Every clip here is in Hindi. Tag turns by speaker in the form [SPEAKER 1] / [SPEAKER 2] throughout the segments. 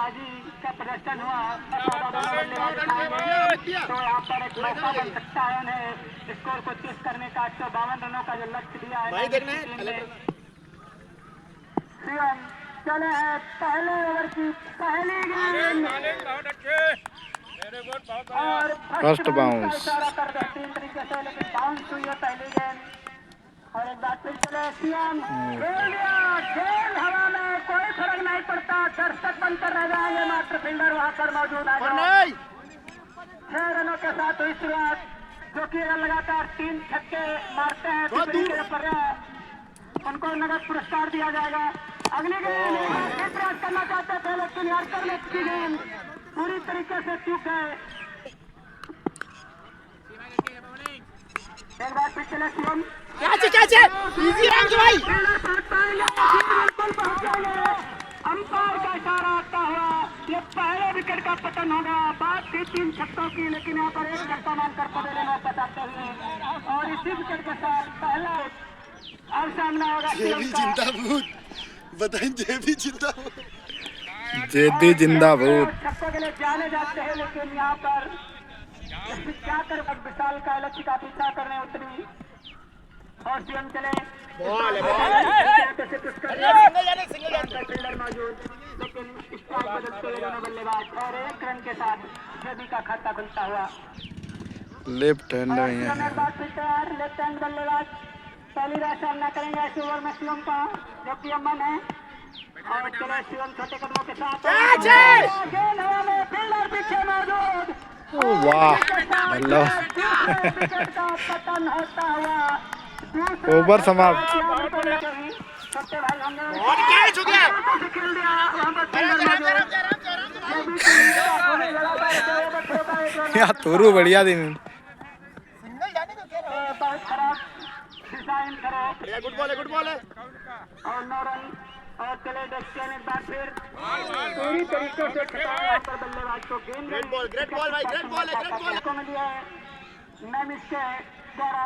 [SPEAKER 1] बल्लेबाजी का प्रदर्शन हुआ तो यहाँ पर एक मौका बन सकता है उन्हें स्कोर को चेक करने का। 152 रनों का जो लक्ष्य दिया है सीएम चले हैं पहले ओवर की पहली गेंद और
[SPEAKER 2] फर्स्ट बाउंस
[SPEAKER 1] इशारा कर बेहतरीन तरीके से, लेकिन बाउंस हुई है पहली गेंद। और एक बार फिर चले सीएम खेल दिया, गेंद हवा में, कोई फर्क नहीं पड़ता, दर्शक बनकर रह जाएंगे, मात्र फील्डर वहां पर मौजूद है। 6 रनों के साथ हुई शुरुआत, जो कि लगातार 3 छक्के मारते हैं उनको नगद पुरस्कार दिया जाएगा। अगली गेंद प्रयास करना चाहते थे, लेकिन यार्कर में की गेंद पूरी तरीके से चूक गए। एक बार फिर चले सीएम अंपायर का इशारा आता हुआ, ये पहले विकेट का पतन होगा। बात थी 3 छक्कों की, लेकिन यहाँ पर एक छक्का मानकर पटेल ने बताते हुए, और इसी विकेट के साथ पहला अब सामना होगा
[SPEAKER 2] जेबी जिंदाबाद।
[SPEAKER 1] छक्कों के लिए जाने जाते हैं, लेकिन यहाँ पर क्या कर विशाल का लक्ष्य का पीछा करने उतरी और सीएम चले फील्डर मौजूद, लेकिन स्ट्राइक बदलते हुए दोनों बल्लेबाज और 1 रन के साथ जेबी का खाता खुलता हुआ।
[SPEAKER 2] लेफ्ट हैंड है
[SPEAKER 1] तैयार लेफ्ट हैंड बल्लेबाज पहली बार सामना करेंगे इस ओवर में सीएम का, जो कि अमन है। और चले सीएम छोटे कदमों के साथ गेंद हवा में, फील्डर पीछे मौजूद।
[SPEAKER 2] वाह
[SPEAKER 1] पतन होता हुआ
[SPEAKER 2] ओवर समाप्त। यार तोरू बढ़िया दिन
[SPEAKER 1] बहुत खराब डिजाइन खराब, गुड बॉल है और 9 रन। और चले देखते हैं एक बार फिर पूरी तरीके से यहाँ पर बल्लेबाज को गेंद ग्रेट बॉल को मिली है नमिस के द्वारा।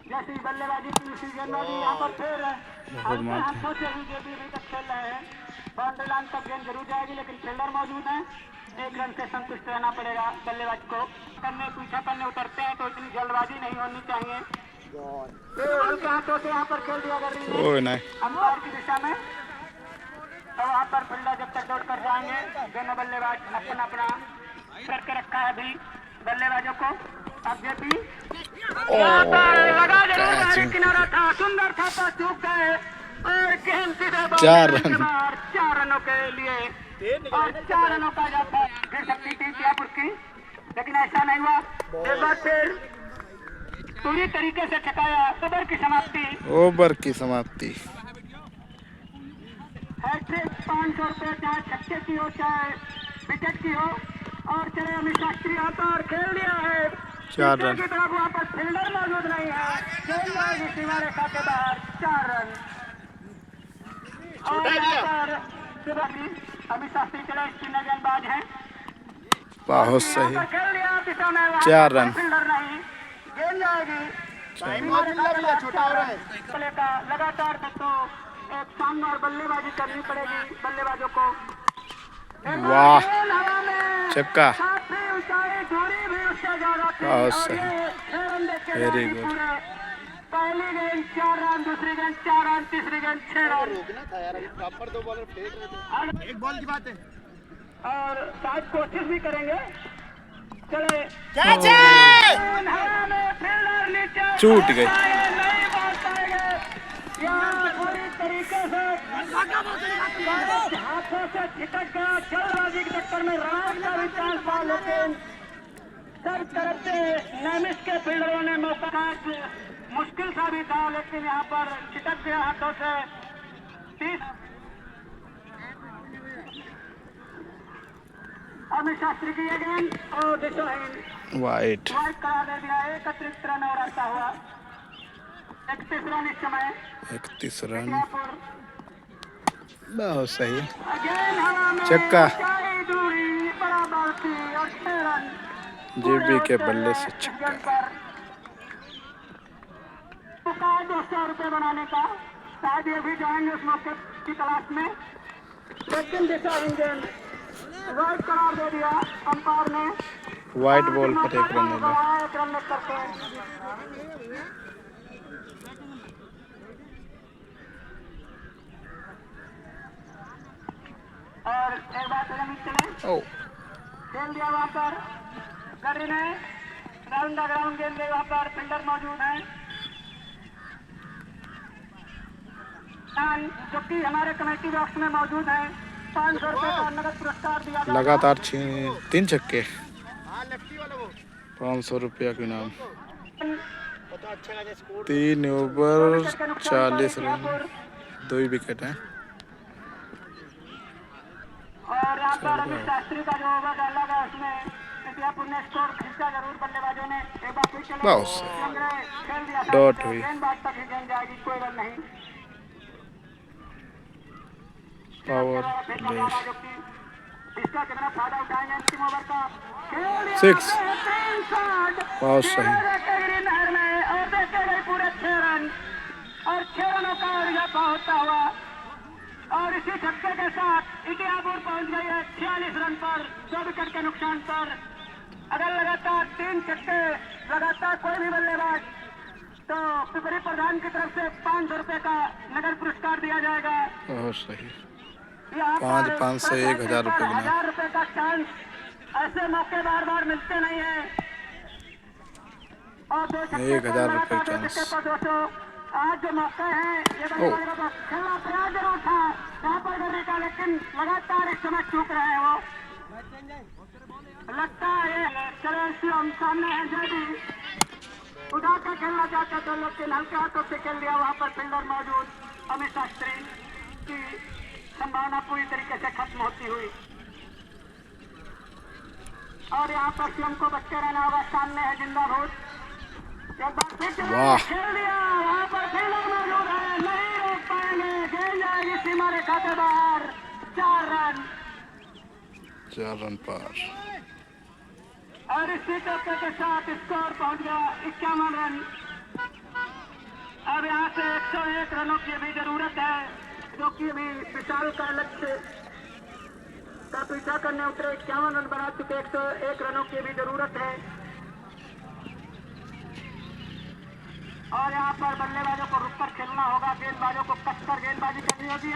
[SPEAKER 1] जैसी बल्लेबाजी की उसी गेंदबाजी यहाँ पर फिर हाथों से ही जेबी अभी तक खेल रहे हैं। बाउंड्री लाइन तक गेंद जरूर जाएगी, लेकिन फील्डर मौजूद है। 1 रन से संतुष्ट रहना पड़ेगा बल्लेबाज को। पीछा करने उतरते हैं तो इतनी जल्दबाजी नहीं होनी चाहिए। हल्के हाथों से यहाँ पर खेल दिया अंपायर की दिशा में, तो वहाँ पर फील्डर जब तक दौड़ कर जाएंगे, दोनों बल्लेबाज अपना अपना करके रखा है अभी बल्लेबाजों को। अब जेबी लगा जरूर किनारा था, सुंदर था, पर चूक गए और गेंद सीधे 4 रनों के लिए और 4 रनों का जाता गिर सकती थी जयपुर की, लेकिन ऐसा नहीं हुआ। एक बार फिर पूरी तरीके से ठकाया। ओवर की समाप्ति हैट्रिक 500 रुपये, चाहे छक्के की हो चाहे विकेट की हो। और चले अमित शास्त्री यहाँ पर खेल दिया है
[SPEAKER 2] 4 रन
[SPEAKER 1] की तरफ, वहाँ पर फील्डर मौजूद नहीं है, गेंदबाजी सीमा रेखा के बाहर 4 रन। और यहाँ पर अमित शास्त्री चले स्पिनर गेंदबाज है,
[SPEAKER 2] बहुत सही
[SPEAKER 1] खेल दिया
[SPEAKER 2] 4 रन।
[SPEAKER 1] फील्डर नहीं, गेंद जाएगी छोटा हो रहा है लगातार। तो एक सामने और बल्लेबाजी करनी पड़ेगी बल्लेबाजों को।
[SPEAKER 2] वाह छक्का,
[SPEAKER 1] बहुत सही, वेरी गुड। पहली गेंद 4 रन, दूसरी गेंद 4 रन, तीसरी गेंद 6 रन। एक बॉल की बात है और शायद कोशिश भी करेंगे। चले
[SPEAKER 2] छूट गई,
[SPEAKER 1] पूरी तरीके से हाथों से छिटक गया, जल्दबाजी के चक्कर में रन का भी चांस था, लेकिन सब तरफ से नैमिस के फील्डरों ने मौका मुश्किल सा भी था, लेकिन यहाँ पर छिटक गया हाथों से। 30 अमित शास्त्री की गेंद और दिशाहीन
[SPEAKER 2] वाइट
[SPEAKER 1] करा दे दिया। 31 रन और आता हुआ 31 रन इस समय,
[SPEAKER 2] 31 रन, बहुत सही छक्का, जेबी के बल्ले से छक्का।
[SPEAKER 1] 200 रुपये बनाने का, शायद ये भी जाएंगे उस मौके की तलाश में, लेकिन दिशाहीन गेंद वाइट करार दे दिया अंपायर ने।
[SPEAKER 2] वाइट बॉल पर 1 रन मिला।
[SPEAKER 1] 1 रन करके और एक बार जमीन चले
[SPEAKER 2] ओ
[SPEAKER 1] खेल दिया वहां पर गरी ने। राउंड द ग्राउंड गेंद गई वहां पर, फील्डर मौजूद है जो कि हमारे कमेटी बॉक्स में मौजूद है। 500 रुपए का नगद पुरस्कार दिया जाएगा।
[SPEAKER 2] लगातार 3 छक्के, 500 रुपया के इनाम। 3 ओवर 40 रन, 2 विकेट हैं।
[SPEAKER 1] और यहाँ पर अमित शास्त्री का जो ओवर डाला गया उसमें इंडियापुर ने स्कोर खींचा जरूर। बल्लेबाजों ने एक बार फिर चले
[SPEAKER 2] बहुत सही।
[SPEAKER 1] खेल दिया,
[SPEAKER 2] डॉट हुई।
[SPEAKER 1] गेंदबाज तक ही गेंद जाएगी, कोई रन नहीं।
[SPEAKER 2] पावर
[SPEAKER 1] जो कि इसका कितना फायदा उठाएंगे अंतिम ओवर का।
[SPEAKER 2] 6 बहुत सही।
[SPEAKER 1] नहर में और देखे गए पूरे 6 रन और 6 रनों का इजाफा होता हुआ और इसी छक्के के साथ इंडियापुर पहुंच गई है 46 रन पर 2 विकेट के नुकसान पर। अगर लगातार 3 छक्के लगातार कोई भी बल्लेबाज तो पिपरी प्रधान की तरफ से 500 रुपए का नगद पुरस्कार दिया जाएगा।
[SPEAKER 2] बहुत सही।
[SPEAKER 1] 500
[SPEAKER 2] से 1000 रुपए का
[SPEAKER 1] 1000 रुपए का चांस, ऐसे मौके बार बार मिलते नहीं है। और 2 छक्के
[SPEAKER 2] 1000 रुपए चांस।
[SPEAKER 1] 200 आज जो मौके हैं ये बल्लेबाजों का खेलना प्रयास जरूर था यहाँ पर करने का, लेकिन लगातार इस समय चूक रहे हैं वो। लगता है चलो हम सामने हैं जल्दी उठा कर खेलना चाहते थे, लेकिन हल्के हाथों से खेल दिया। वहाँ पर फील्डर मौजूद अमित शास्त्री की संभावना पूरी तरीके से खत्म होती हुई और यहाँ पर सीएम को बच्चे रहना होगा। सामने है जिंदा भूत, एक बार फिर खेल दिया। वहाँ पर फील्डर मौजूद है, नहीं रोक पाएंगे, गेंद जाएगी सीमा रेखा के बाहर। 4 रन
[SPEAKER 2] पार
[SPEAKER 1] और इसी टक्कर के साथ स्कोर पहुंच गया 51 रन। अब यहाँ से 101 रनों की भी जरूरत है, जो कि अभी विशाल का लक्ष्य का पीछा करने उतरे। 51 रन बना चुके, 101 रनों की भी जरूरत है। और यहाँ पर बल्लेबाजों को रुककर खेलना होगा, गेंदबाजों को कसकर गेंदबाजी करनी होगी।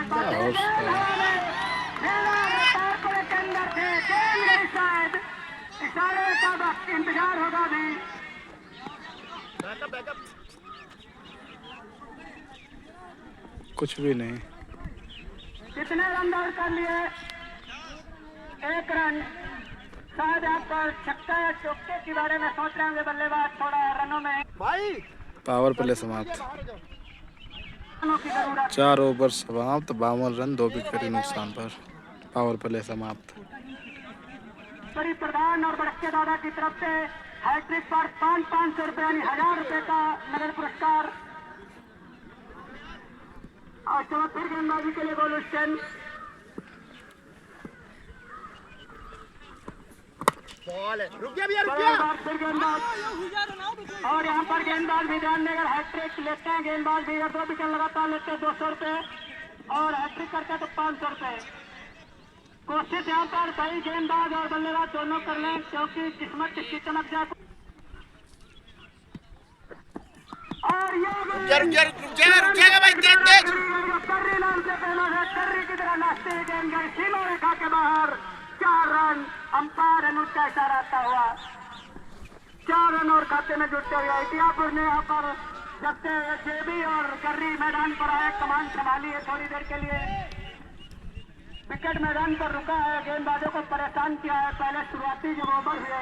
[SPEAKER 1] के अंदर थे, शायद इशारे का वक्त इंतजार होगा भी।
[SPEAKER 2] कुछ भी नहीं।
[SPEAKER 1] कितने रन दौड़ कर लिए? 1 रन। शायद यहाँ पर छक्का या चौके के बारे में सोच रहे होंगे बल्लेबाज थोड़ा रनों में।
[SPEAKER 2] पावर प्ले समाप्त। 4 ओवर समाप्त, 52 रन, 2 विकेट के नुकसान पर पावर प्ले समाप्त।
[SPEAKER 1] बड़ी प्रधान और बड़के दादा की तरफ से हैट्रिक पर 500 रुपए यानी 1000 रुपए का नगद पुरस्कार। और चलो फिर गेंदबाजी के लिए गोल स्टैंड। रुक गया फिर गेंदबाज और यहाँ पर गेंदबाज भी ध्यान देकर हैट्रिक लेते हैं। गेंदबाज भी 2 विकेट लगातार लेते हैं 200 रुपए और हैट्रिक करते हैं तो 500 रुपए। कोशिश यहाँ पर सही गेंदबाज और बल्लेबाज दोनों कर लें, क्योंकि किस्मत किसकी चमक जाए। और ये कर्री नाम से फेमस है, कर्री की तरह नाचते हुए गेंद गई सीमा रेखा के बाहर। 4 रन। अंपायर अनुज का इशारा आता हुआ 4 रन और खाते में जुटते हुए इंडियापुर ने यहाँ पर जब से जेबी और कर्री मैदान पर आए कमान संभाली है थोड़ी देर के लिए। विकेट मैदान पर रुका है, गेंदबाजों को परेशान किया है। पहले शुरुआती जब ओवर हुए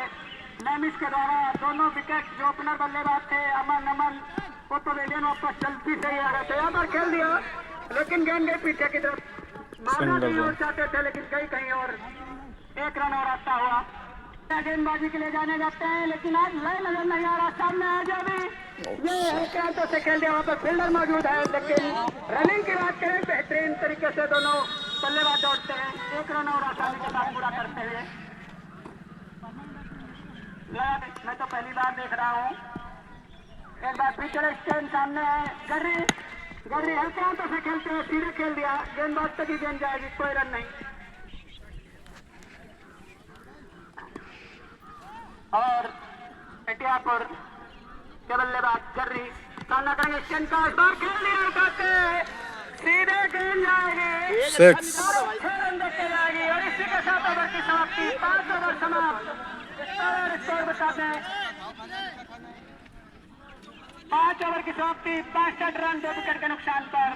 [SPEAKER 1] नेमिस के द्वारा दोनों विकेट जो ओपनर बल्लेबाज थे अमन वो तो वेलियन वापस जल्दी से ही आ गए थे। यहाँ पर खेल दिया लेकिन गेंद गई पीछे की तरफ। मारना नहीं और चाहते थे लेकिन गई कहीं और। 1 रन और आता हुआ गेंदबाजी के लिए जाने जाते हैं, लेकिन आज लय नजर नहीं आ रहा। सामने आ जाए भी ये हल्के हाथों से खेल दिया। वहाँ पर फील्डर मौजूद है, लेकिन रनिंग की बात करें बेहतरीन तरीके से दोनों बल्लेबाज दौड़ते हैं। 1 रन और आसानी के साथ पूरा करते हुए। मैं तो पहली बार देख रहा हूँ। एक बार पिछले स्टैंड सामने है, गर्री हल्के हाथों से खेलते हुए सीधे खेल दिया। गेंदबाज तक ही गेंद जाएगी, कोई रन नहीं। और एटियापुर के बल्लेबाज गर्री सामना करेंगे स्टेन का इस बार खेल लिया उठाते सीधे गेंद जाएगी
[SPEAKER 2] 6
[SPEAKER 1] 6 रन देके जाएगी और इसी के साथ ओवर की समाप्ति 5 ओवर समाप्त स्कोर बताते हैं 5 ओवर की समाप्ति 65 रन 2 विकेट के नुकसान पर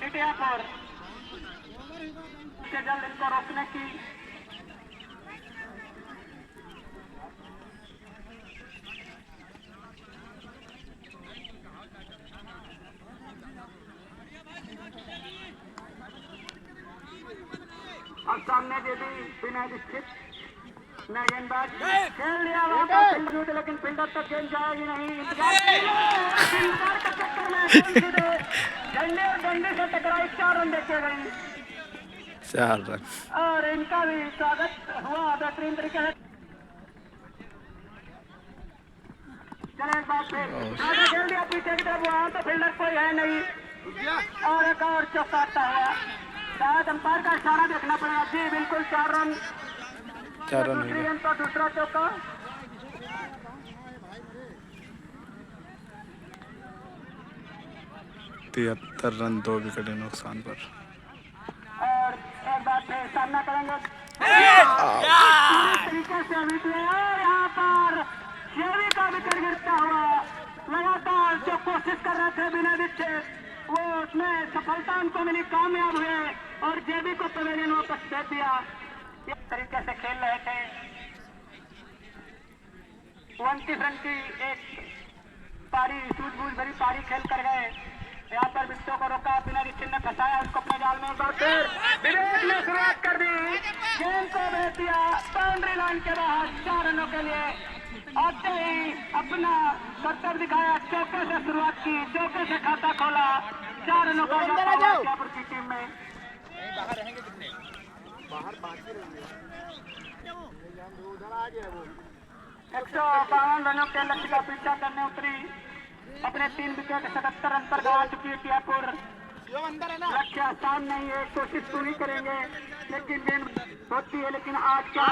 [SPEAKER 1] एटियापुर जल्द इनको रोकने की और सामने जो भी विनय दीक्षित नया गेंदबाज खेल लिया वहां पर फील्ड लेकिन फील्डर तक गेंद जाएगी नहीं इंतजार का चक्कर में झंडे और डंडे से टकराई 4 रन देखे गई
[SPEAKER 2] 4 रन
[SPEAKER 1] और इनका भी स्वागत हुआ बेहतरीन तरीके से चले एक बार फिर खेल दिया पीछे की तरफ वहां तो फील्डर कोई है नहीं और एक और चौका आता हुआ शायद अंपायर का इशारा देखना पड़ेगा जी बिल्कुल 4 रन दूसरी गेंद पर दूसरा चौका
[SPEAKER 2] 73 रन 2 विकेट के नुकसान पर
[SPEAKER 1] और एक बार फिर सामना करेंगे तरीके से अभी और यहाँ पर शेवी का विकेट गिरता हुआ लगातार जो कोशिश कर रहे थे बिना दीक्षित वो उसमें सफलता उनको मिली कामयाब हुए और जेबी को पवेलियन वापस दे दिया इस तरीके से खेल रहे थे 29 रन की एक पारी सूझबूझ भरी पारी खेल कर गए यहाँ पर बिट्टो को रोका बिना दीक्षित ने फंसाया उसको अपने जाल में एक बार फिर विवेक ने शुरुआत कर दी गेंद को भेज दिया बाउंड्री लाइन के बाहर 4 रनों के लिए आते ही अपना कर्तव्य दिखाया चौके से शुरुआत की चौके से खाता खोला 4 रनों का एटियापुर की टीम में 152 रनों के लक्ष्य का पीछा करने उतरी अपने 3 विकेट 77 रन पर गवा चुकी है एटियापुर लक्ष्य आसान नहीं है कोशिश पूरी करेंगे लेकिन गेंद होती है लेकिन आज क्या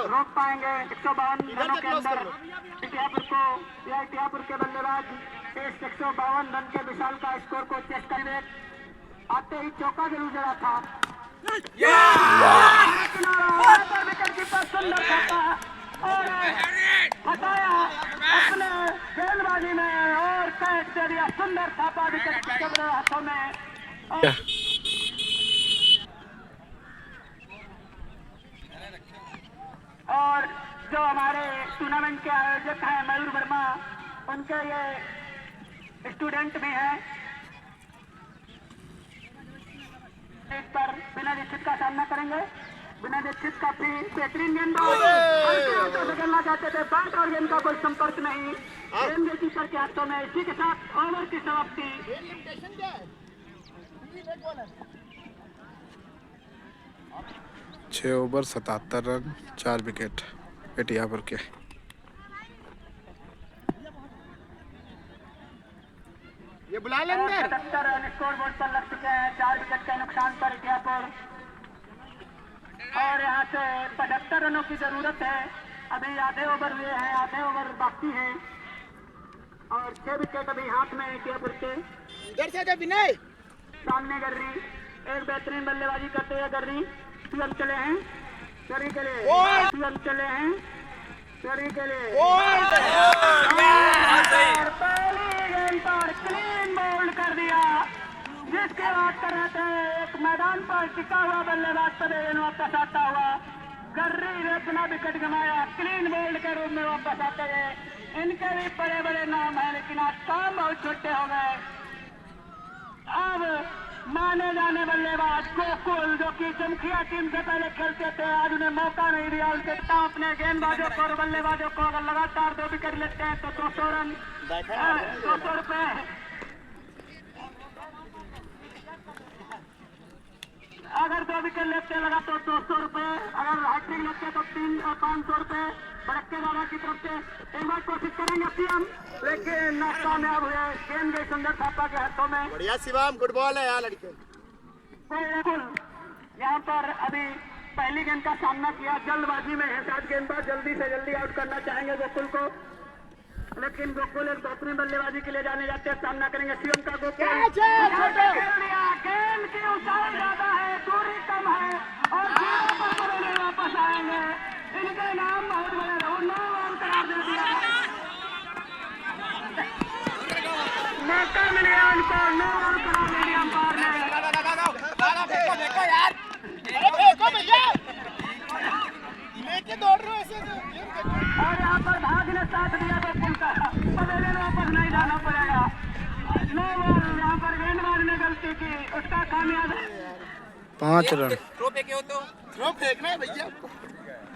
[SPEAKER 1] रोक पाएंगे 152 रनों के अंदर एटियापुर को या एटियापुर के बल्लेबाज इस 152 रन के विशाल का स्कोर को चेक करने आते ही चौका जरूर जरा था विकेट कीपर सुंदर खाता और हटाया अपने गेंदबाजी में और कैच दे दिया सुंदर थापा विकेट कीपर हाथों में और जो हमारे टूर्नामेंट के आयोजक हैं मयूर वर्मा उनके ये स्टूडेंट भी हैं इस पर बिना दीक्षित का सामना करेंगे बिना दीक्षित का भी बेहतरीन गेंदबाज से खेलना चाहते थे बैट और गेंद का कोई संपर्क नहीं गेंद कीपर के हाथों में इसी के साथ ओवर की समाप्ति
[SPEAKER 2] 6 ओवर 77 रन 4 विकेट एटियापुर के
[SPEAKER 1] ये बुला लेंगे 77 रन स्कोर बोर्ड पर लग चुके हैं 4 विकेट के नुकसान पर एटियापुर और यहाँ से 75 रनों की जरूरत है अभी आधे ओवर हुए हैं आधे ओवर बाकी है और 6 विकेट अभी हाथ में एटियापुर के इधर से विनय सामने गर्री एक बेहतरीन बल्लेबाजी करते हुए गर्री पीएम चले हैं गर्री के लिए पीएम चले हैं गर्री के लिए पहली गेंद पर क्लीन बोल्ड कर दिया जिसके बात कर रहे थे एक मैदान पर टिका हुआ बल्लेबाज पवेलियन वापस आता हुआ गर्री ने अपना विकेट गंवाया क्लीन बोल्ड के रूप में वापस आते गए इनके भी बड़े बड़े नाम हैं लेकिन आज काम बहुत छोटे हो गए अब माने जाने बल्लेबाज गोकुल जो कि चमखिया टीम से पहले खेलते थे आज उन्हें मौका नहीं दिया उनके अपने गेंदबाजों को और बल्लेबाजों को अगर लगातार 2 विकेट लेते हैं तो 200 रन 200 रुपए अगर 2 विकेट लेते लगा तो 200 रुपए अगर हैट्रिक लेते तो 500 रुपए बड़के दादा की तरफ से एक बार कोशिश करेंगे पीएम लेकिन नाकामयाब हुए गेंद गई सुंदर थापा के हाथों में
[SPEAKER 3] बढ़िया शिवम गुड बॉल है यार लड़के
[SPEAKER 1] बिल्कुल यहाँ पर अभी पहली गेंद का सामना किया, जल्दबाजी में है, 7 गेंदबाज जल्दी से जल्दी आउट करना चाहेंगे गोकुल को, लेकिन गोकुल एक बेहतरीन बल्लेबाजी के लिए जाने जाते हैं, सामना करेंगे शिवम का। गोकुल गेंद की ऊंचाई ज्यादा है, दूरी कम है और वापस आएंगे, इनके नाम बहुत बड़े, 9 रन करार दे दिया, मौका मिलेगा उनको, 9 रन करार दे दिया अंपायर ने।
[SPEAKER 3] लेके दौड़ रहे हो ऐसे
[SPEAKER 1] और यहाँ पर भाग ने साथ दिया गोकुल का, पवेलियन में वापस नहीं जाना पड़ेगा, 9 रन। यहाँ पर गेंदबाज ने गलती की, उसका खामियाजा
[SPEAKER 2] 5 रन।
[SPEAKER 3] थ्रो फेंकना है भैया,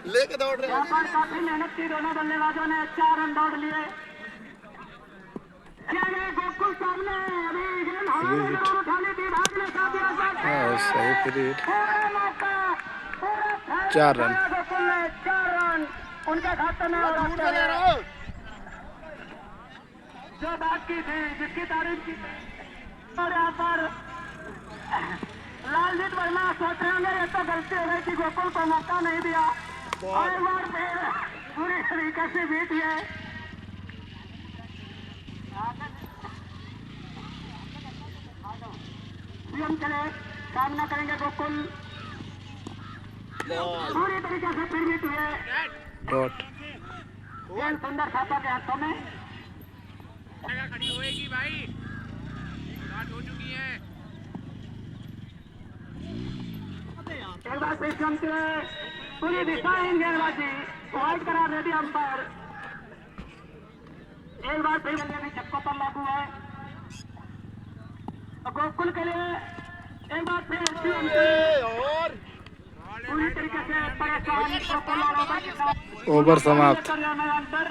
[SPEAKER 3] लेके दौड़ रहे
[SPEAKER 1] यहाँ पर काफी मेहनत की दोनों बल्लेबाजों ने, 4 रन दौड़ लिए। गोकुल सामने अभी गेंद हवा में जरूर उठा ली थी, भाग ने साथ दिया,
[SPEAKER 2] सही फ्री हिट।
[SPEAKER 1] पूरा मौका, पूरा
[SPEAKER 2] 4 रन।
[SPEAKER 1] गोकुल ने 4 रन उनके खाते में जो बात की थी, जिसकी तारीफ की, और यहाँ पर लालजीत वर्मा सोच रहे होंगे ये तो गलती हो गई कि गोकुल को मौका नहीं दिया, और एक बार फिर पूरी तरीके से बीत गए। सीएम चले, सामना करेंगे गोकुल, पूरी तरीके से फिर बीत हुए,
[SPEAKER 2] डॉट।
[SPEAKER 1] गेंद सुंदर थापा के हाथों में,
[SPEAKER 4] खड़ी होएगी भाई, बात हो चुकी है।
[SPEAKER 1] एक बार फिर चले, पूरी दिशाहीन गेंदबाजी, वाइड करार दे दिया अंपायर, एक बार फिर बल्ले छक्कों पर लागू है गोकुल के लिए, एक बार फिर
[SPEAKER 3] और
[SPEAKER 1] पूरी तरीके से परेशान गोकुल और ओवर के साथ
[SPEAKER 2] ओवर समाप्त।
[SPEAKER 1] मैदान पर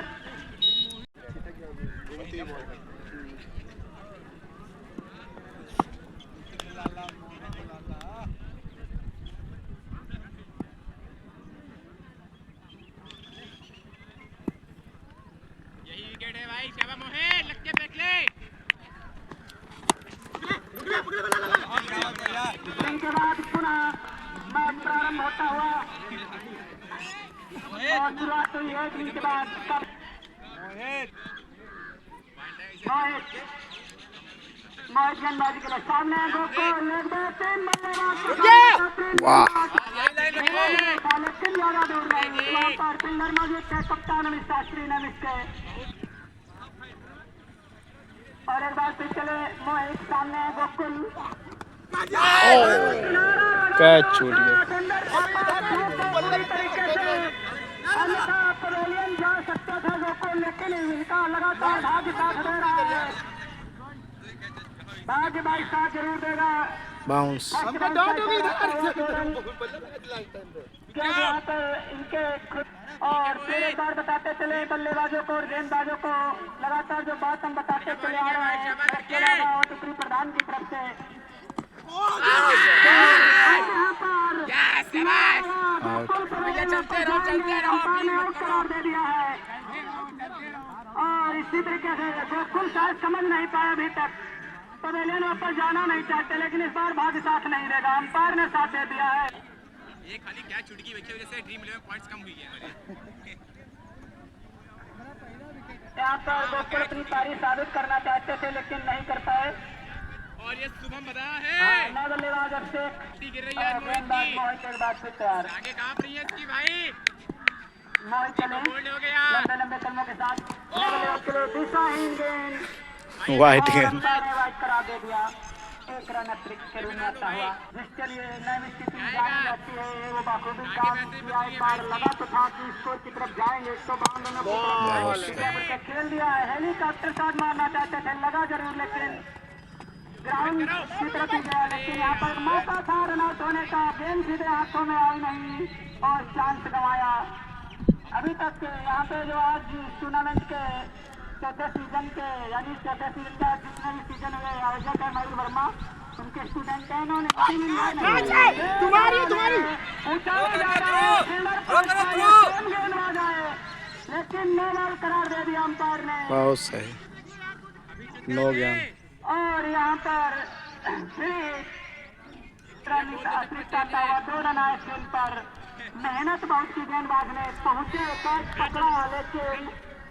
[SPEAKER 4] यही विकेट है भाई, शाबाश मोहे, लग के फेंक ले।
[SPEAKER 1] इनके बाद पुनः मैच प्रारंभ होता हुआ, और शुरुआत हुई है इनके बाद मोहित गेंदबाजी के लिए, सामने गोकुल, एक दो 3 बल्लेबाज, लेकिन ज्यादा दूर नहीं, वहाँ पर पिल्लर मौजूद थे, कप्तान अमित शास्त्री ने मिस के, और एक बार फिर चले मोहित, सामने गोकुल,
[SPEAKER 2] कैच छूट गया।
[SPEAKER 1] पूरी तरीके से अन्यथा पवेलियन जा सकता था गोकुल, लेकिन इनका लगातार भाग्य साथ दे रहा है, भाग्य भाई साथ जरूर देगा।
[SPEAKER 2] बाउंस।
[SPEAKER 1] यहाँ पर इनके खुद, और फिर एक बार बताते चले बल्लेबाजों को और गेंदबाजों को, लगातार जो बात हम बताते चले आ रहे हैं, इसके अलावा और टुकड़ी प्रधान की तरफ से यहाँ पर करार दे दिया है, और इसी तरीके से गोकुल शायद समझ नहीं पाया अभी तक, पवेलियन वापस जाना नहीं चाहते, लेकिन इस बार भाग्य साथ नहीं देगा, अंपायर ने साथ दे दिया है।
[SPEAKER 4] ये खाली क्या छुटकी बच्चे वजह से ड्रीम 11 पॉइंट्स कम हुई है हमारे।
[SPEAKER 1] यहाँ पर गोकुल अपनी पारी साबित करना चाहते थे, लेकिन नहीं कर पाए,
[SPEAKER 4] और ये शुभम बदा है,
[SPEAKER 1] नौ बल्लेबाज अब से
[SPEAKER 4] गिर रही है मोहित
[SPEAKER 1] गेंदबाज
[SPEAKER 4] की,
[SPEAKER 1] मोहित एक बार फिर तैयार,
[SPEAKER 4] आगे कांप रही है इसकी भाई,
[SPEAKER 1] मोहित चले
[SPEAKER 4] बोल्ड हो गया।
[SPEAKER 1] लंबे लंबे कदमों के साथ, दिशाहीन गेंद,
[SPEAKER 2] वाइट गेंद।
[SPEAKER 1] अंपायर ने वाइड करा दे दिया, 1 रन अतिरिक्त के रूप में आता हुआ, जिसके लिए नई स्थिति जानी जाती है, वो बाखूबी काम किया, इस बार लगा तो था कि स्कोर की तरफ जाएंगे, 152 खेल दिया है, हेलीकॉप्टर शॉट मारना चाहते थे, लगा जरूर, लेकिन ग्राउंड की तरफ ही गया, लेकिन यहाँ पर मौका था रन आउट होने का, गेंद सीधे हाथों में आई नहीं और चांस गंवाया। अभी तक यहाँ पे जो आज टूर्नामेंट के चौथे सीजन के, यानी चौथे सीजन का जितने भी सीजन हुए आयोजक है मयूर वर्मा, उनके स्टूडेंट हैं, इन्होंने तुम्हारी ऊंचाई जा रहा है, गेंदबाज आए, लेकिन नो बॉल करार दे दिया अंपायर ने,
[SPEAKER 2] बहुत सही, नो गेम।
[SPEAKER 1] और यहाँ पर दो रन आए स्क्रीन पर। मेहनत बहुत की गेंदबाज ने, पहुंचे कैच पकड़ा, लेकिन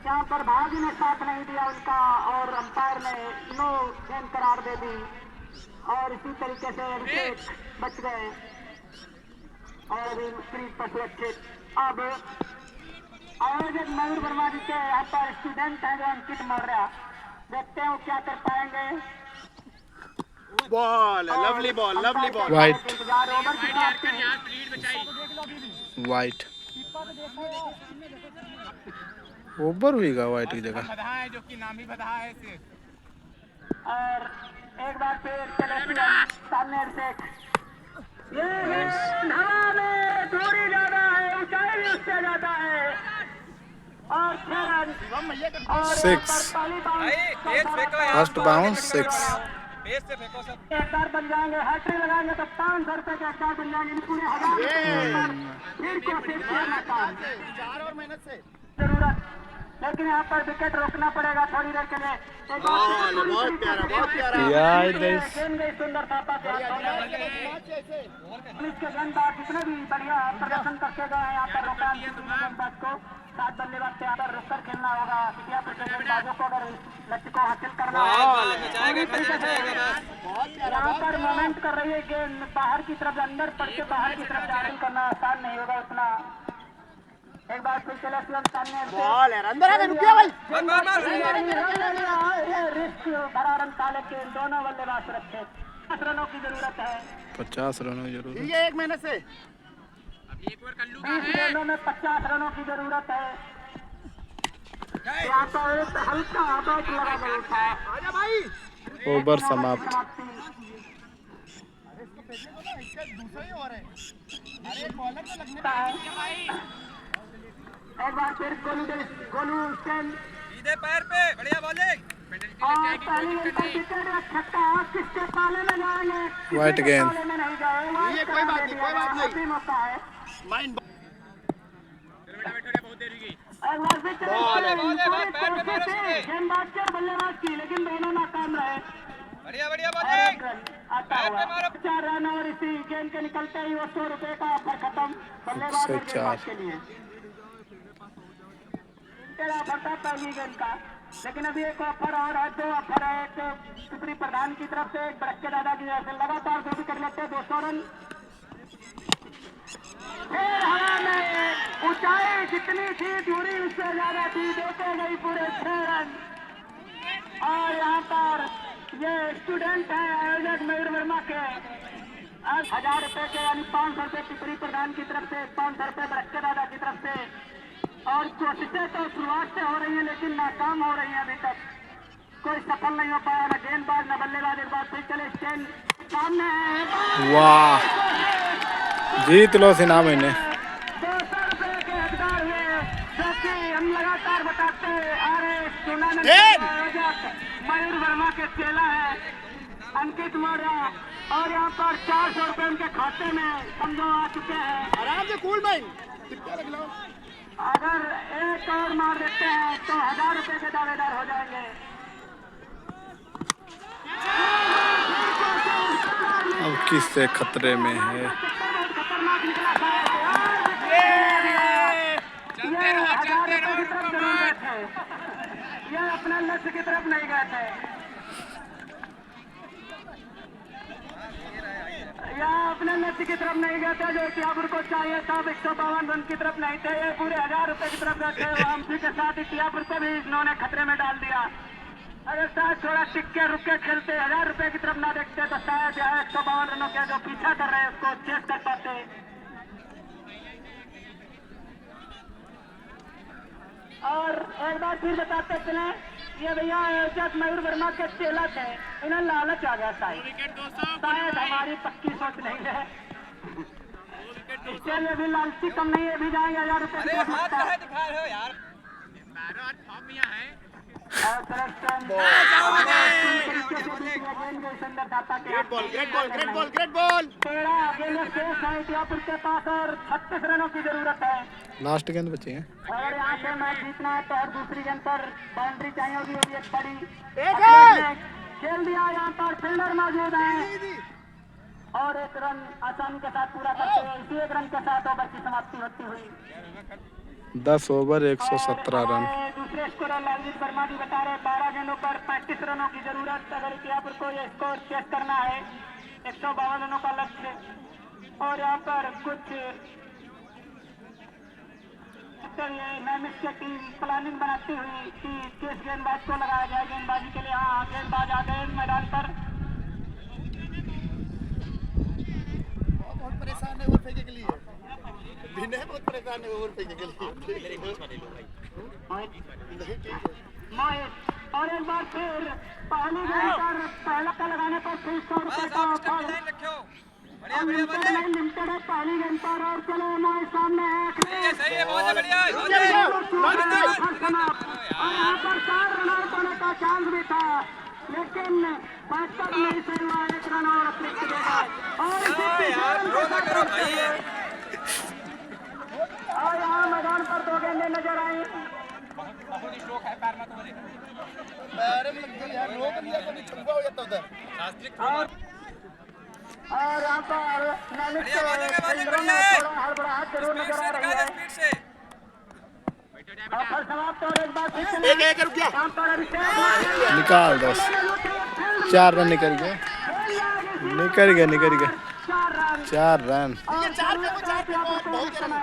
[SPEAKER 1] यहाँ पर भागी ने साथ नहीं दिया उनका और अंपायर ने नो गेंद करार दे दी और इसी तरीके से अभिषेक बच गए और स्क्रीन पर सुरक्षित। अब आयोजक मयूर वर्मा जी के यहाँ पर स्टूडेंट हैं जो अंकित मौर्य, देखते हैं वो क्या कर पाएंगे।
[SPEAKER 3] Ball, lovely ball, lovely ball.
[SPEAKER 2] White
[SPEAKER 1] over की
[SPEAKER 4] यार कर यहाँ पे लीड बचाई।
[SPEAKER 2] वाइट ओवर हुई का वाइट की जगह।
[SPEAKER 4] बधा है जो कि नाम ही बधा है इसे।
[SPEAKER 1] और एक बार फिर चले सामने अभिषेक, ये गेंद हवा में दूरी ज्यादा है, ऊंचाई भी उससे ज्यादा है और 6 रन और
[SPEAKER 2] 6 फर्स्ट बाउंस 6।
[SPEAKER 1] एक बार बन जाएंगे, हैट्रिक लगाएंगे तो 500 रुपए के एक बार बन जाएंगे, पूरे 1000 फिर कोशिश करना काम
[SPEAKER 3] 4 और मेहनत से
[SPEAKER 1] जरूरत, लेकिन यहाँ पर विकेट रोकना पड़ेगा थोड़ी देर के लिए।
[SPEAKER 3] बहुत प्यारा, बहुत प्यारा।
[SPEAKER 2] यार
[SPEAKER 1] गेंद गई सुंदर पापा के गेंदबाज जितने भी बढ़िया प्रदर्शन करके गए हैं यहाँ पर रोका गेंदबाज को 7 बल्लेबाज से यहाँ पर रुककर खेलना होगा। गेंदबाजों को अगर लक्ष्य को हासिल करना यहाँ पर मोमेंट कर रही है गेंद बाहर की तरफ, अंदर पड़ के बाहर की तरफ जारी करना आसान नहीं होगा उतना। एक बार फिर चले सामने
[SPEAKER 3] बॉल है, अंदर आ गए, रुकिए भाई।
[SPEAKER 1] रिस्क भरा रन ताले के दोनों बल्लेबाज सुरक्षित। 50 रनों की जरूरत है,
[SPEAKER 2] 50 रनों की जरूरत।
[SPEAKER 3] ठीक है, 1 मेहनत से
[SPEAKER 4] अभी एक ओवर कल्लू का
[SPEAKER 1] 20
[SPEAKER 4] है।
[SPEAKER 1] गेंदों में 50 रनों की जरूरत है। यहाँ पर एक हल्का बैट लगा गया था।
[SPEAKER 3] आजा भाई।
[SPEAKER 2] ओवर समाप्त।
[SPEAKER 3] दूसरा ही ओवर है। अरे बॉलर तो लगने
[SPEAKER 1] एक बार फिर गोलू स्टैंड
[SPEAKER 4] सीधे पैर पे बढ़िया बॉलिंग।
[SPEAKER 1] और पहली गेंद पर विकेट या छक्का, किसके पाले में जाएंगे?
[SPEAKER 2] वाइट गेंद।
[SPEAKER 1] पाले में नहीं गए,
[SPEAKER 3] ये कोई बात नहीं, कोई बात नहीं।
[SPEAKER 1] अभी मौका है।
[SPEAKER 3] माइंड
[SPEAKER 4] बेटा बैठो, बहुत देर हो गई।
[SPEAKER 1] एक बार फिर चले
[SPEAKER 3] बॉल है,
[SPEAKER 4] बॉल है, भाई, पैर पे मारो सीधे।
[SPEAKER 1] गेंदबाज के बल्लेबाज की, लेकिन दोनों नाकाम रहे।
[SPEAKER 4] बढ़िया बढ़िया
[SPEAKER 1] और
[SPEAKER 4] बॉलिंग।
[SPEAKER 1] एक रन आता हुआ 4 रन और इसी गेंद के निकलते ही वो 100 रुपए का ऑफर खत्म बल्लेबाज और गेंदबाज के लिए। तेरा ऑफर था पहली गेंद का, लेकिन अभी एक ऑफर और है, 2 ऑफर है। एक सुप्री प्रधान की तरफ से, एक बड़के दादा की तरफ से, लगातार 2 विकेट लेते हैं, 200 रन। फिर हवा में ऊंचाई जितनी थी दूरी उससे ज्यादा थी, देते गई पूरे 6 रन। और यहाँ पर ये स्टूडेंट है आयोजक मयूर वर्मा के, 1000 रुपए के यानी 500 रुपए सुप्री प्रधान की तरफ से, 500 रुपए बड़के दादा की तरफ से। और कोशिशें तो शुरुआत से हो रही है लेकिन नाकाम हो रही है, अभी तक कोई सफल नहीं हो पाया, न गेंदबाज न बल्लेबाज। एक बार फिर चले स्टैंड सामने है,
[SPEAKER 2] वाह जीत लो सिन्हा मैंने।
[SPEAKER 1] 200 रुपए के हकदार हुए, जो कि हम लगातार बताते आ रहे टूर्नामेंट के आयोजक मयूर वर्मा के चेला है अंकित मौर्य, और यहाँ पर 400 रुपए उनके खाते में समझो आ चुके हैं।
[SPEAKER 3] आराम से, कूल माइंड। कितना लग लो।
[SPEAKER 1] अगर एक और मार देते हैं तो 1000 रुपए के दावेदार हो जाएंगे।
[SPEAKER 2] अब किससे खतरे में है?
[SPEAKER 1] बहुत खतरनाक निकला था।
[SPEAKER 4] चलते रहो,
[SPEAKER 1] 1000 रुपए की
[SPEAKER 4] उनको
[SPEAKER 1] तरफ जरूर गए थे, ये अपने लक्ष्य की तरफ नहीं गए थे। या अपने लक्ष्य की तरफ नहीं गए थे जो टियापुर को चाहिए था। 152 रन की तरफ नहीं थे, ये पूरे 1000 रुपए की तरफ गए थे। वामसी के साथ ही टियापुर को भी इन्होंने खतरे में डाल दिया। अगर शायद थोड़ा टिक्के रुके खेलते, 1000 रुपए की तरफ ना देखते तो शायद यहाँ 152 रनों के जो पीछा कर रहे हैं उसको चेस कर पाते। और एक बार फिर बताते चले, ये भैया आयोजक मयूर वर्मा के चेला थे, इन्हें लालच आ गया शायद हमारी पक्की सोच नहीं है। इसके लिए भी लालची कम नहीं है, भी जाएंगे 1000 रुपए की तरफ।
[SPEAKER 4] दिखा रहे हो यार। मारो आज फॉर्म में है।
[SPEAKER 3] Great ball, great ball, great ball, great ball.
[SPEAKER 1] Tiyapur के पास और 36 रनों की जरूरत है।
[SPEAKER 2] लास्ट गेंद बची है।
[SPEAKER 1] अगर यहाँ से मैच जीतना है तो हर दूसरी गेंद पर बाउंड्री चाहिए होगी, वो भी एक बड़ी
[SPEAKER 3] एक है।
[SPEAKER 1] खेल दिया। यहाँ पर फील्डर मौजूद है और 1 रन आसानी के साथ पूरा करते हुए इसी 1 रन के साथ ओवर की समाप्ति होती हुई
[SPEAKER 2] 10 ओवर 117 रन।
[SPEAKER 1] दूसरे स्कोरर लालजीत वर्मा जी बता रहे 12 गेंदों पर 35 रनों की जरूरत। अगर इतिहापुर को यह स्कोर चेक करना है 152 रनों का लक्ष्य। और यहाँ पर कुछ नैमिष की टीम प्लानिंग बनाती हुई कि किस गेंदबाज को लगाया जाए गेंदबाजी के लिए। हाँ, गेंदबाज आ गए मैदान पर।
[SPEAKER 3] बहुत परेशान है ओवर फेंके के लिए, विनय बहुत परेशान है ओवर फेंके के लिए।
[SPEAKER 1] महेश और एक बार फिर पहली गेंद पर पहला का लगाने पर 300 रुपए का ऑफर लिमिटेड है पहली गेंद पर। और चलो हमारे सामने है
[SPEAKER 4] सही है, बहुत बढ़िया।
[SPEAKER 1] और यहाँ पर 4 रन आउट होने का चांस भी था, लेकिन वास्तव में इसे हुआ 1 रन और अतिरिक्त देगा। और यहाँ मैदान पर 2 गेंदें नजर आई।
[SPEAKER 3] पैर में लग गई यार, रोक लिया तो नहीं छक्का हो जाता उधर।
[SPEAKER 1] और यहाँ पर नैमिष के केंद्रों में थोड़ा हड़बड़ाहट जरूर नजर आ रही है। ऑफर समाप्त और एक बार फिर से
[SPEAKER 3] एक रुक गया।
[SPEAKER 1] यहाँ पर अभिषेक
[SPEAKER 2] निकाल 10 4 रन निकल गए 4 रन।
[SPEAKER 1] और 4 बहुत समय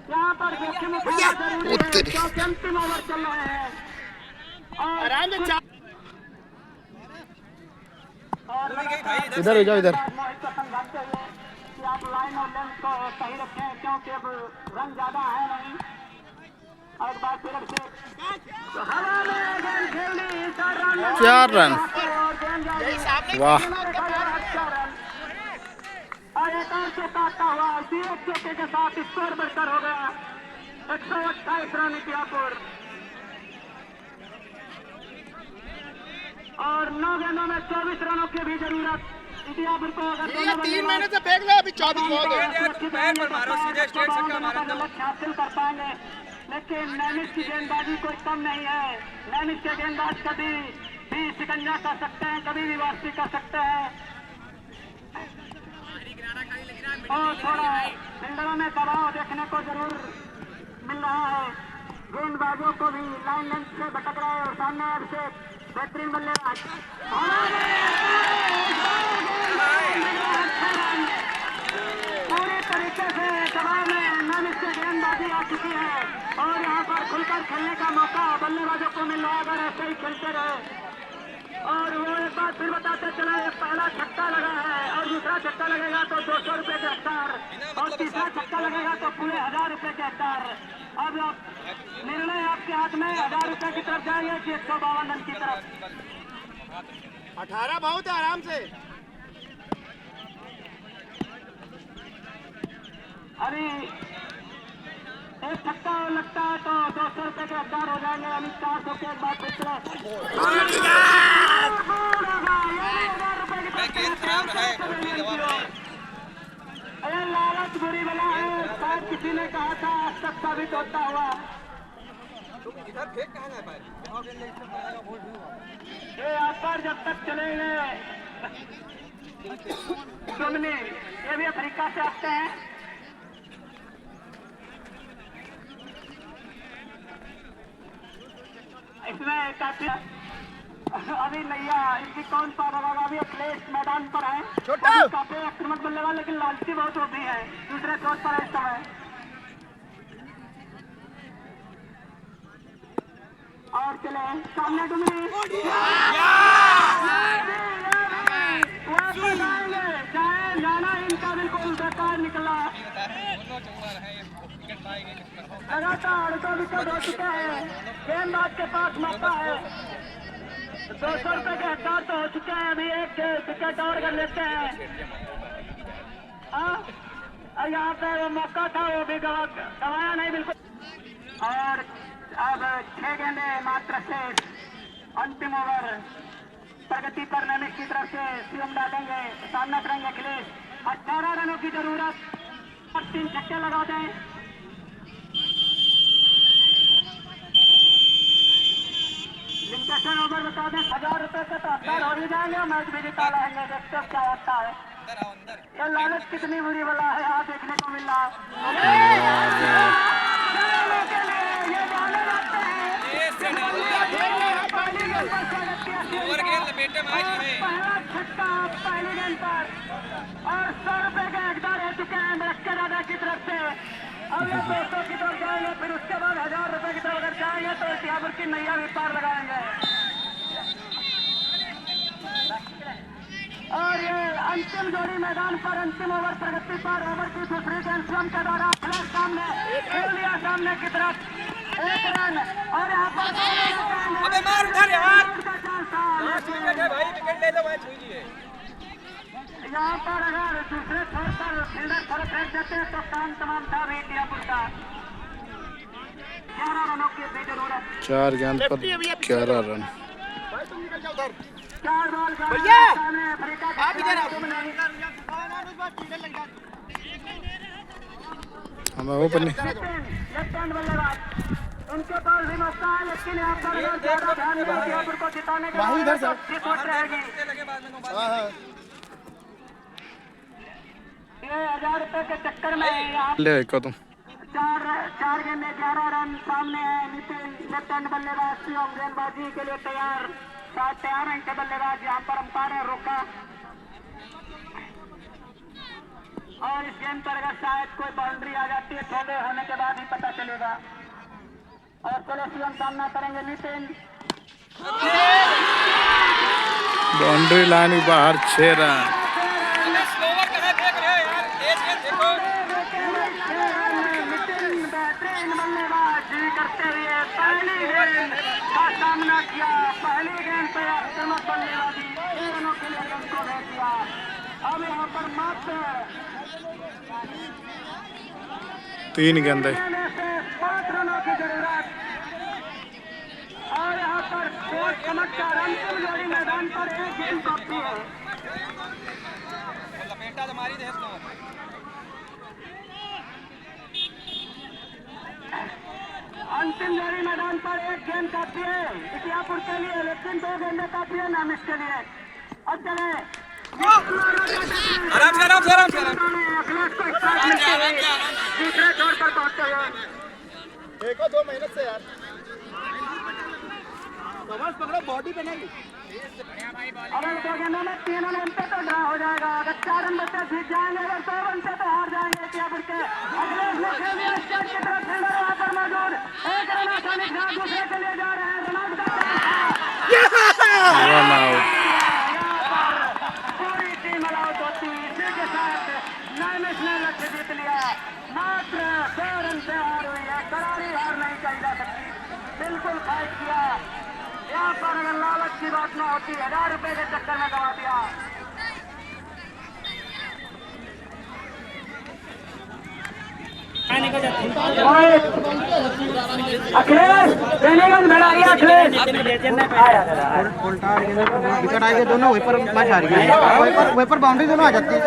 [SPEAKER 1] यहाँ पर जोखिम उठाना जरूरी है क्योंकि अंतिम ओवर चल रहे हैं।
[SPEAKER 3] आराम से
[SPEAKER 2] इधर हो जाओ इधर।
[SPEAKER 1] मोहित को समझाते हुए कि आप लाइन और लेंथ को सही रखें क्योंकि अब रन ज्यादा है नहीं। और बार फिर से हवा में गेंद खेल दी
[SPEAKER 2] 4 रन। वाह।
[SPEAKER 1] 4 रन और एक और चौका आता हुआ इसी एक चौके के साथ स्कोर बढ़कर हो गया 128 रन इतिहापुर। और 9 गेंदों में 24 रनों की भी जरूरत इतिहापुर को। अगर
[SPEAKER 3] 3 महीने से फेंक लो, अभी 24 बहुत है।
[SPEAKER 1] लक्ष्य हासिल कर पाएंगे, लेकिन नैमिष की गेंदबाजी कोई कम नहीं है। नैमिष के गेंदबाज कभी भी शिकंजा कर सकते हैं, कभी भी वापसी कर सकते हैं। और थोड़ा फील्डरों में दबाव देखने को जरूर मिल रहा है। गेंदबाजों को भी लाइन लेंथ से भटक रहा है और सामने अभिषेक बेहतरीन बल्लेबाज पूरी तरीके से दबाव में नैमिष से गेंदबाजी आ चुकी है और यहाँ पर खुलकर खेलने का मौका बल्लेबाजों को मिल रहा है अगर ऐसे ही खेलते रहे। और वो एक बार फिर बताते चला पहला छक्का लगा है और दूसरा छक्का लगेगा तो 200 रुपए के हकदार और तीसरा छक्का लगेगा तो पूरे 1000 रुपए के हकदार। अब निर्णय आपके हाथ में 1000 रुपए की तरफ जाएंगे कि 152 रन की तरफ।
[SPEAKER 3] 18 बहुत है, आराम से।
[SPEAKER 1] अभी एक छक्का लगता है तो 200 रुपए के हकदार हो जाएंगे। अभी 400 के एक बार फिर से 1000 रुपए की अरे लालच बुरी बला है, शायद किसी ने कहा था आज तक साबित होता हुआ। ये यहाँ पर जब तक चलेंगे सुमनी, ये भी अफ्रीका से आते हैं। इसमें काफी अभी नैया इनकी कौन पार होगा। अभी अखिलेश मैदान पर है, काफी आक्रामक बल्लेबाज लेकिन लालची बहुत होती है। दूसरे शॉट पर है इस समय और चले सामने डुमरी चाहे जाना इनका बिल्कुल बेकार निकला। लगातार 2 विकेट हो चुके हैं, गेंदबाज के पास मौका है। 200 रुपए के हकदार तो हो चुके हैं, अभी एक विकेट और कर लेते हैं। और यहाँ पे वो मौका था वो भी गवाया नहीं बिल्कुल। और अब 6 गेंदे मात्र से अंतिम ओवर प्रगति पर नैमिष की तरफ से सीएम डालेंगे, सामना करेंगे अखिलेश। 18 रनों की जरूरत और 3 छक्के लगा दें। लिमिटेशन ओवर बता दें 1000 रुपए के तो हकदार हो ही जाएंगे, मैच भी जिता लाएंगे। देखते क्या होता है। ये लालच कितनी बुरी बला है यहाँ देखने को मिल रहा है। ये जाने लगते हैं पहला छक्का पहली गेंद पर और 100 रुपए के हकदार हो चुके हैं मलक्का दादा की तरफ से। अब ये 200 की तरफ जाएंगे, फिर उसके बाद 1000 रुपए की तरफ अगर जाएंगे तो इतिहापुर की नैया भी पार लगाएंगे। और ये अंतिम जोड़ी मैदान पर अंतिम ओवर प्रगति पर ओवर की दूसरी गेंद स्वयं के द्वारा फ्लैश सामने खेल दिया सामने की तरफ 1 रन। और यहाँ पर
[SPEAKER 4] मार उधर यार
[SPEAKER 1] का चांस था।
[SPEAKER 4] भाई विकेट ले लो मैच हुई है।
[SPEAKER 1] यहाँ पर अगर दूसरे छोर पर फील्डर थोड़ा फेंक देते हैं तो काम तमाम था भी इतिहापुर का। 11 रनों की बीच जरूरत
[SPEAKER 2] 4 गेंद पर 11 रन।
[SPEAKER 1] 4 बॉल का सामने अफ्रीका का
[SPEAKER 2] हमें ओपन नहीं।
[SPEAKER 1] लेफ्ट हैंड बल्लेबाज उनके पास भी मौका है, लेकिन यहाँ पर अगर ज्यादा ध्यान में इतिहापुर को जिताने के बाद तो जीत उठ रहेगी। ये 1000 रुपए के चक्कर में यहाँ
[SPEAKER 2] ले को तुम
[SPEAKER 1] 4 गेंद 11 रन सामने है। नितिन लेफ्ट हैंड बल्लेबाज शिवम गेंदबाजी के लिए तैयार हैं इनके बल्लेबाज। यहाँ पर अंपायर ने रोका और इस गेंद पर अगर शायद कोई बाउंड्री आ जाती है थोड़े होने के बाद ही पता चलेगा। और चलो शिवम सामना करेंगे नितिन।
[SPEAKER 2] बाउंड्री लाइन के बाहर 6 रन।
[SPEAKER 1] बेहतरीन बल्लेबाजी करते हुए पहली गेंद का सामना किया। पहली गेंद पे चमक बल्लेबाजी 6 रनों के लिए गेंद को भेज दिया। अब यहाँ पर मात्र
[SPEAKER 2] 3 गेंदें
[SPEAKER 1] 5 रनों की जरूरत। और यहाँ पर कोच चमकदार अंतिम जोड़ी मैदान पर 1 गेंद काफी है। अंतिम जोड़ी मैदान पर 1 गेंद काफी है इतिहापुर के लिए, लेकिन 2 गेंदें काफी है नामिश के लिए। अब चले
[SPEAKER 4] आराम से आराम से आराम से
[SPEAKER 1] अखिलेश को स्ट्राइक मिलते हुए दूसरे छोर पर पहुंचते हुए।
[SPEAKER 3] देखो 2 मेहनत से यार कमर पकड़ो बॉडी पे नहीं।
[SPEAKER 1] अगर 2 गेंदों में 3 रन बनते तो ड्रा हो जाएगा। अगर 4 रन बचे जीत जाएंगे, अगर 2 बनते तो हार जाएंगे इतिहापुर के। अखिलेश ने खेल दिया स्टेट की तरफ फील्डर वहां पर मौजूद 1 रन आसानी से दूसरे के लिए जा रहे हैं। रनआउट का
[SPEAKER 2] रन आउट।
[SPEAKER 1] पूरी टीम आउट होती है। इसी के साथ नामिश ने लक्ष्य जीत लिया। मात्र 2 रन से हार हुई है। करारी हार नहीं कही जा सकती, बिल्कुल फाइट किया। यहाँ पर अगर लालच की बात न होती 1000 रुपए के चक्कर में गवा दिया। अखिलेश ट्रेनिंग भेड़ा गया। अखिलेश
[SPEAKER 3] विकेट आएंगे दोनों वहीं पर मैच हार गए। वहीं पर बाउंड्री दोनों आ जाती है।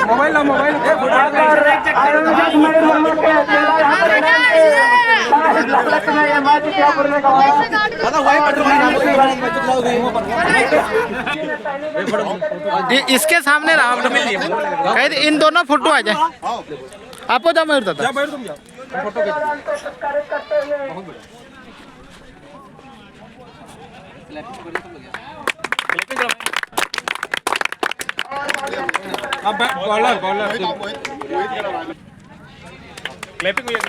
[SPEAKER 3] मोबाइल ला मोबाइल
[SPEAKER 2] इसके सामने राउंड में इन दोनों फोटो आ जाए। आपको जाओ मयूर दादा
[SPEAKER 4] बॉलर बॉलर क्लैपिंग हुई है।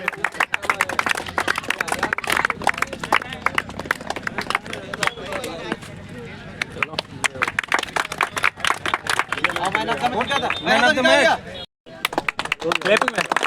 [SPEAKER 4] Man of the match clapping में